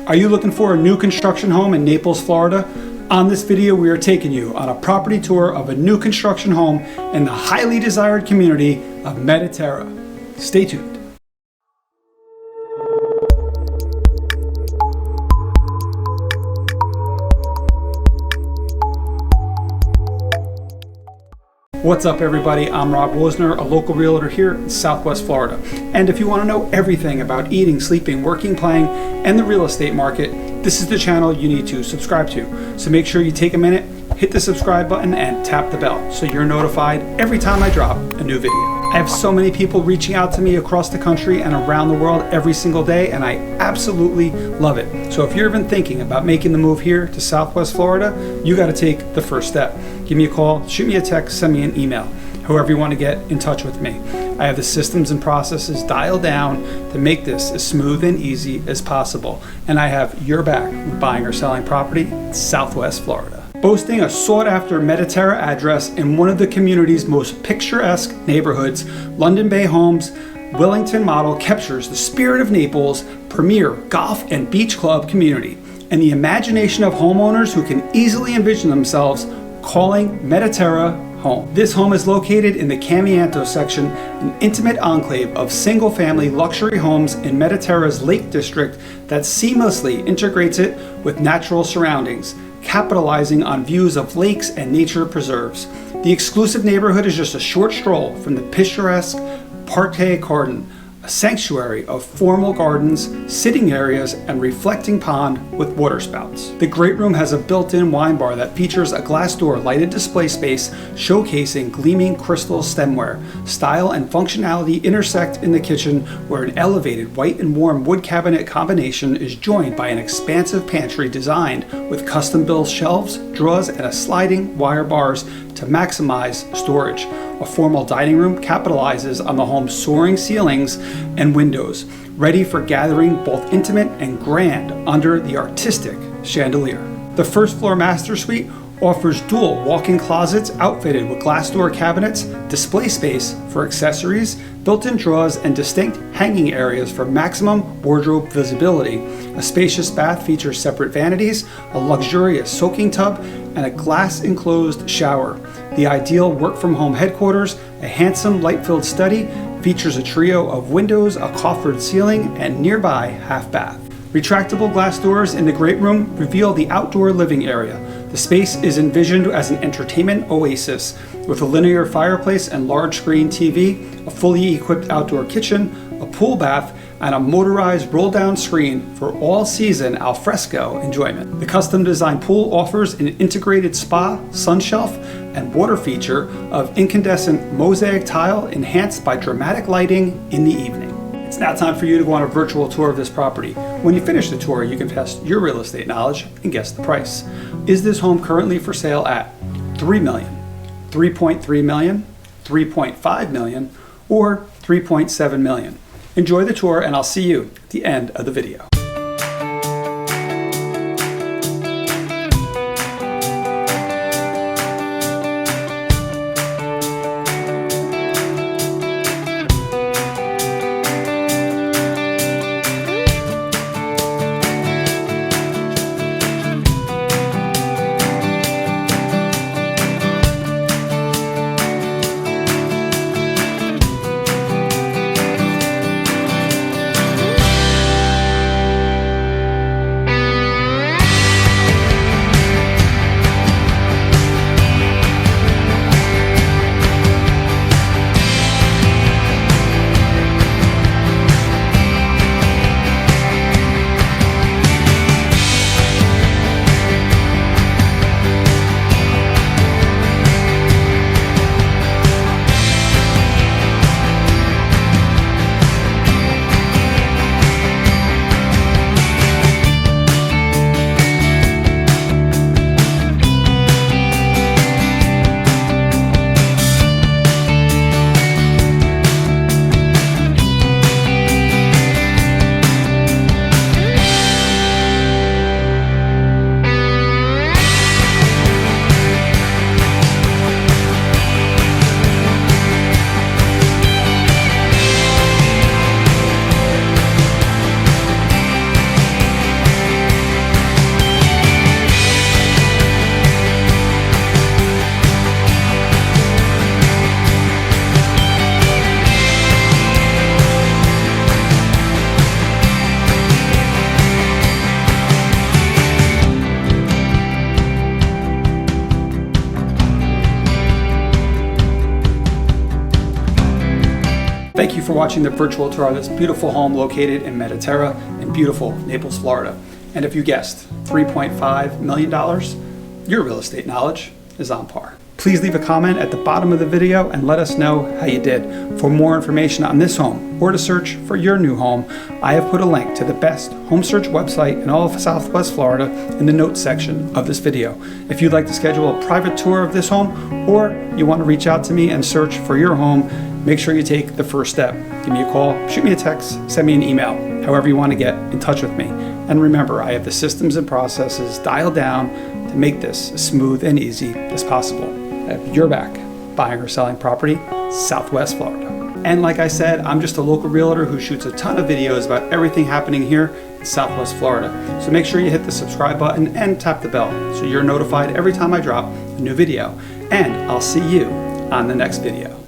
Are you looking for a new construction home in Naples, Florida? On this video, we are taking you on a property tour of a new construction home in the highly desired community of Mediterra. Stay tuned. What's up, everybody? I'm Rob Wosner, a local realtor here in Southwest Florida. And if you want to know everything about eating, sleeping, working, playing, and the real estate market, this is the channel you need to subscribe to. So make sure you take a minute, hit the subscribe button, and tap the bell so you're notified every time I drop a new video. I have so many people reaching out to me across the country and around the world every single day, and I absolutely love it. So if you're even thinking about making the move here to Southwest Florida, you got to take the first step. Give me a call, shoot me a text, send me an email, however you want to get in touch with me. I have the systems and processes dialed down to make this as smooth and easy as possible. And I have your back with buying or selling property in Southwest Florida. Boasting a sought-after Mediterra address in one of the community's most picturesque neighborhoods, London Bay Homes Willington model captures the spirit of Naples' premier golf and beach club community and the imagination of homeowners who can easily envision themselves calling Mediterra home. This home is located in the Camianto section, an intimate enclave of single-family luxury homes in Mediterra's Lake District that seamlessly integrates it with natural surroundings, capitalizing on views of lakes and nature preserves. The exclusive neighborhood is just a short stroll from the picturesque Parque Garden, a sanctuary of formal gardens, sitting areas, and reflecting pond with water spouts. The great room has a built-in wine bar that features a glass door lighted display space showcasing gleaming crystal stemware. Style and functionality intersect in the kitchen, where an elevated white and warm wood cabinet combination is joined by an expansive pantry designed with custom-built shelves, drawers, and a sliding wire bars to maximize storage. A formal dining room capitalizes on the home's soaring ceilings and windows, ready for gathering both intimate and grand under the artistic chandelier. The first floor master suite offers dual walk-in closets outfitted with glass door cabinets, display space for accessories, built-in drawers, and distinct hanging areas for maximum wardrobe visibility. A spacious bath features separate vanities, a luxurious soaking tub, and a glass-enclosed shower. The ideal work-from-home headquarters, a handsome light-filled study, features a trio of windows, a coffered ceiling, and nearby half bath. Retractable glass doors in the great room reveal the outdoor living area. The space is envisioned as an entertainment oasis with a linear fireplace and large screen TV, a fully equipped outdoor kitchen, a pool bath, and a motorized roll-down screen for all-season alfresco enjoyment. The custom-designed pool offers an integrated spa, sun shelf, and water feature of incandescent mosaic tile enhanced by dramatic lighting in the evening. It's now time for you to go on a virtual tour of this property. When you finish the tour, you can test your real estate knowledge and guess the price. Is this home currently for sale at $3 million, $3.3 million, $3.5 million, or $3.7 million? Enjoy the tour, and I'll see you at the end of the video. Thank you for watching the virtual tour of this beautiful home located in Mediterra in beautiful Naples, Florida. And if you guessed $3.5 million, your real estate knowledge is on par. Please leave a comment at the bottom of the video and let us know how you did. For more information on this home or to search for your new home, I have put a link to the best home search website in all of Southwest Florida in the notes section of this video. If you'd like to schedule a private tour of this home, or you want to reach out to me and search for your home, make sure you take the first step. Give me a call, shoot me a text, send me an email, however you want to get in touch with me. And remember, I have the systems and processes dialed down to make this as smooth and easy as possible. I have your back, buying or selling property, Southwest Florida. And like I said, I'm just a local realtor who shoots a ton of videos about everything happening here in Southwest Florida. So make sure you hit the subscribe button and tap the bell so you're notified every time I drop a new video. And I'll see you on the next video.